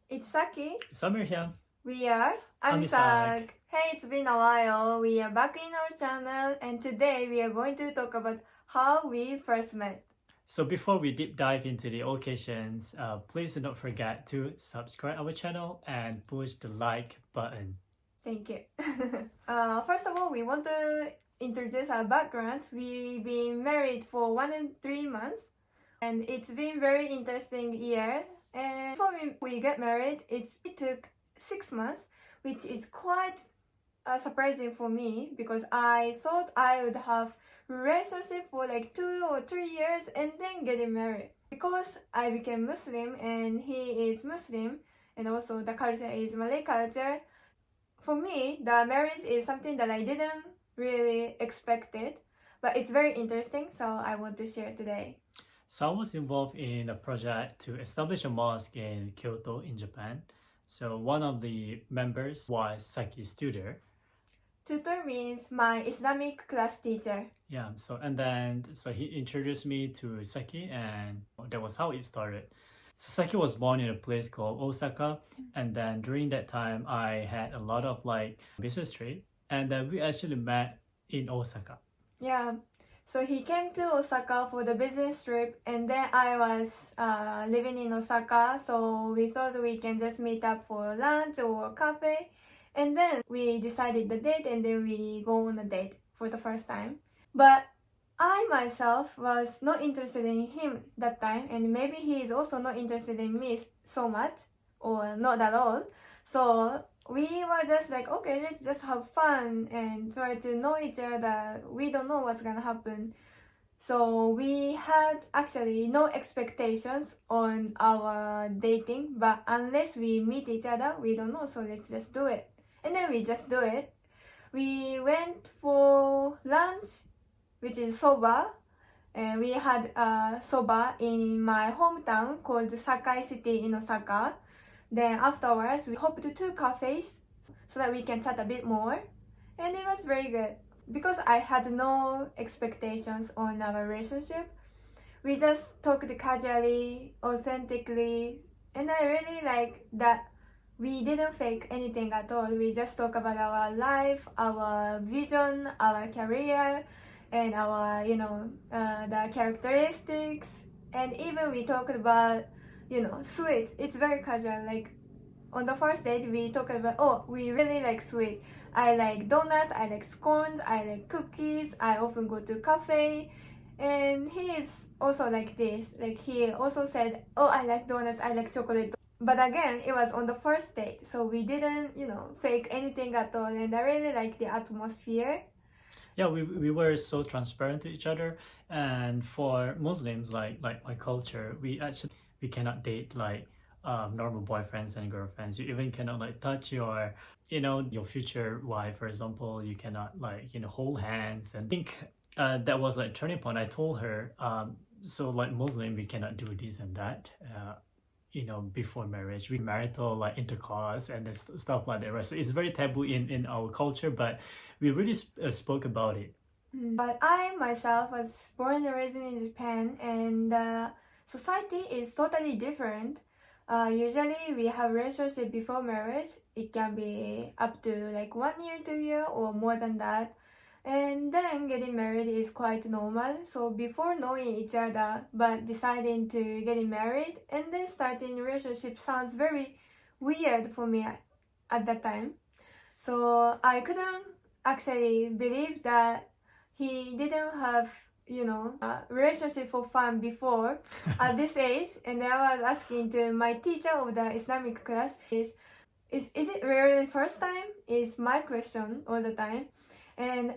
It's Saki. Summer here. We are Amisak. Hey, it's been a while. We are back in our channel, and today we are going to talk about how we first met. So before we deep dive into the occasions, please do not forget to subscribe our channel and push the like button. Thank you. First of all, we want to introduce our backgrounds. We've been married for 1 and 3 months, and it's been very interesting year. And before we get married, it took 6 months, which is quite surprising for me because I thought I would have relationship for like 2 or 3 years and then getting married. Because I became Muslim and he is Muslim, and also the culture is Malay culture. For me, the marriage is something that I didn't really expected, but it's very interesting, so I want to share today. So I was involved in a project to establish a mosque in Kyoto in Japan. So one of the members was Saki's tutor. Tutor means my Islamic class teacher. Yeah, so he introduced me to Saki, and that was how it started. So Saki was born in a place called Osaka, and then during that time I had a lot of like business trip, and then we actually met in Osaka. Yeah, so he came to Osaka for the business trip, and then I was living in Osaka, so we thought we can just meet up for lunch or cafe, and then we decided the date, and then we go on a date for the first time. But I myself was not interested in him that time, and maybe he is also not interested in me so much, or not at all. So we were just like, okay, let's just have fun and try to know each other. We don't know what's gonna happen. So we had actually no expectations on our dating, but unless we meet each other, we don't know, so let's just do it. And then we just do it. We went for lunch, which is soba, and we had soba in my hometown called Sakai City in Osaka. Then afterwards, we hopped to 2 cafes so that we can chat a bit more, and it was very good. Because I had no expectations on our relationship, we just talked casually, authentically, and I really like that we didn't fake anything at all. We just talk about our life, our vision, our career, and our, the characteristics. And even we talked about, sweets. It's very casual. Like on the first date, we talked about, oh, we really like sweets. I like donuts, I like scones, I like cookies, I often go to cafe. And he is also like this. Like he also said, oh, I like donuts, I like chocolate. But again, it was on the first date, so we didn't, fake anything at all. And I really like the atmosphere. Yeah, we were so transparent to each other, and for Muslims like my culture, we cannot date like normal boyfriends and girlfriends. You even cannot like touch your future wife, for example. You cannot like hold hands. And I think that was like turning point. I told her so like Muslim we cannot do this and that. Before marriage, we marital like intercourse and stuff like that, right? So it's very taboo in our culture, but we really spoke about it. But I myself was born and raised in Japan, and society is totally different. Usually we have relationship before marriage. It can be up to like 1 year, 2 year, or more than that. And then getting married is quite normal. So before knowing each other, but deciding to getting married and then starting relationship sounds very weird for me at that time. So I couldn't actually believe that he didn't have, a relationship for fun before at this age. And I was asking to my teacher of the Islamic class, is it really first time? Is my question all the time. And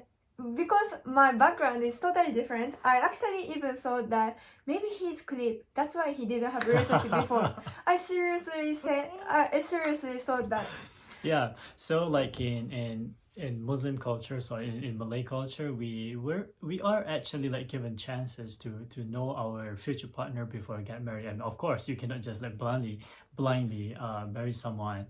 because my background is totally different, I actually even thought that maybe he's clip. That's why he didn't have a relationship before. I seriously thought that. Yeah, so like in Muslim culture, so in Malay culture, we are actually like given chances to know our future partner before we get married. And of course you cannot just like blindly marry someone.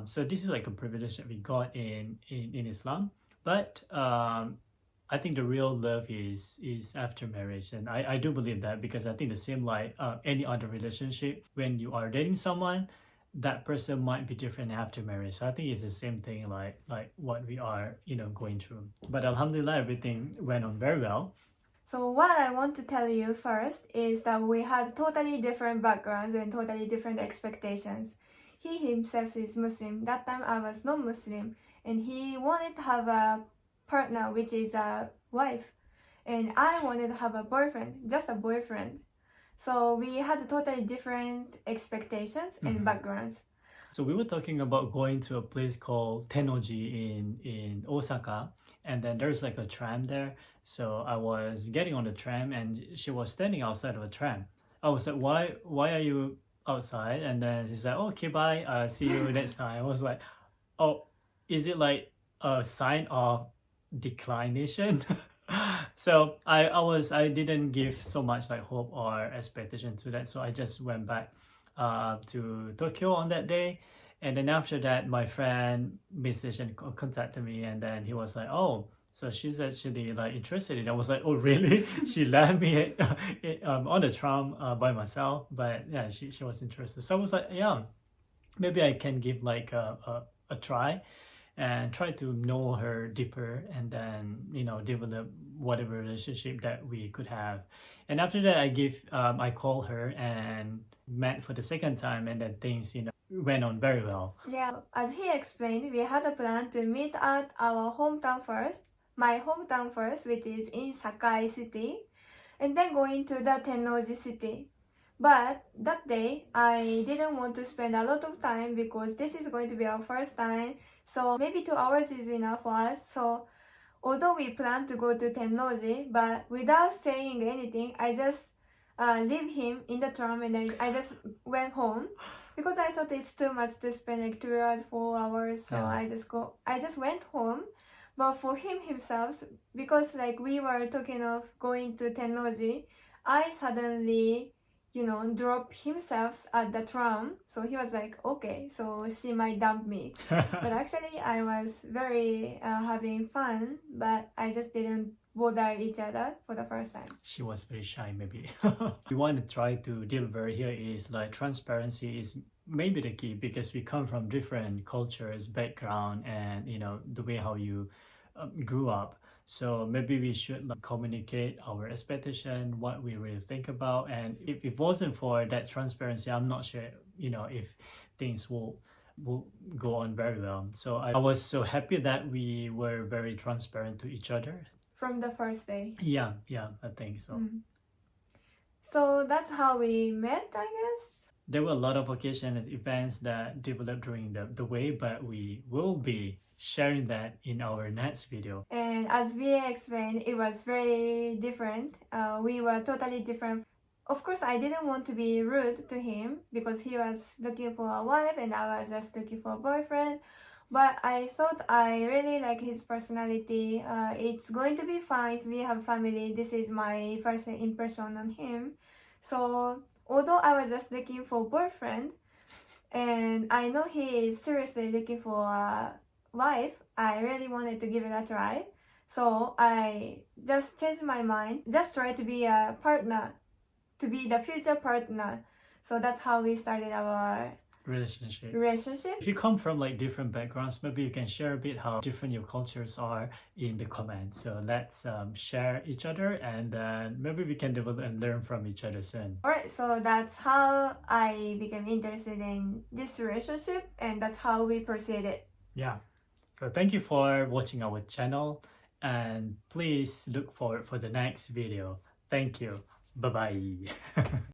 So this is like a privilege that we got in Islam. But I think the real love is after marriage, and I do believe that, because I think the same like any other relationship, when you are dating someone, that person might be different after marriage. So I think it's the same thing like what we are, going through. But Alhamdulillah, everything went on very well. So what I want to tell you first is that we had totally different backgrounds and totally different expectations. He himself is Muslim. That time I was non-Muslim, and he wanted to have a partner, which is a wife, and I wanted to have a boyfriend, just a boyfriend. So we had totally different expectations and backgrounds. So we were talking about going to a place called Tennoji in Osaka, and then there's like a tram there. So I was getting on the tram, and she was standing outside of a tram. I was like, why are you outside? And then she's like, okay, bye. See you next time. I was like, oh, is it like a sign of declination? So I didn't give so much like hope or expectation to that. So I just went back to Tokyo on that day. And then after that, my friend messaged and contacted me, and then he was like, oh, so she's actually like interested in it. I was like, oh really? She left me on the tram by myself, but yeah, she was interested. So I was like, yeah, maybe I can give like a try and try to know her deeper, and then develop whatever relationship that we could have. And after that, I called her and met for the second time, and then things went on very well. Yeah, as he explained, we had a plan to meet at our hometown first, my hometown first, which is in Sakai City, and then going to the Tennoji City. But that day, I didn't want to spend a lot of time because this is going to be our first time, so maybe 2 hours is enough for us. So although we planned to go to Tennoji, but without saying anything, I just leave him in the tram, and then I just went home because I thought it's too much to spend like 2 hours, 4 hours. So Yeah. I just went home. But for him himself, because like we were talking of going to Tennoji, I suddenly drop himself at the tram. So he was like, okay, so she might dump me. But actually I was very having fun, but I just didn't bother each other for the first time. She was very shy, maybe. We want to try to deliver here is like transparency is maybe the key, because we come from different cultures, background, and the way how you grew up. So maybe we should like communicate our expectation, what we really think about, and if it wasn't for that transparency, I'm not sure if things will go on very well. So I was so happy that we were very transparent to each other from the first day. Yeah, I think so. So that's how we met, I guess. There were a lot of occasions and events that developed during the way, but we will be sharing that in our next video. And as we explained, it was very different. We were totally different. Of course, I didn't want to be rude to him because he was looking for a wife and I was just looking for a boyfriend. But I thought I really like his personality. It's going to be fine if we have family. This is my first impression on him. So although I was just looking for a boyfriend, and I know he is seriously looking for a wife, I really wanted to give it a try. So I just changed my mind, just try to be a partner, to be the future partner. So that's how we started our relationship. If you come from like different backgrounds, maybe you can share a bit how different your cultures are in the comments. So let's share each other, and then maybe we can develop and learn from each other soon. Alright, so that's how I became interested in this relationship, and that's how we proceeded. Yeah. So thank you for watching our channel, and please look forward for the next video. Thank you. Bye-bye.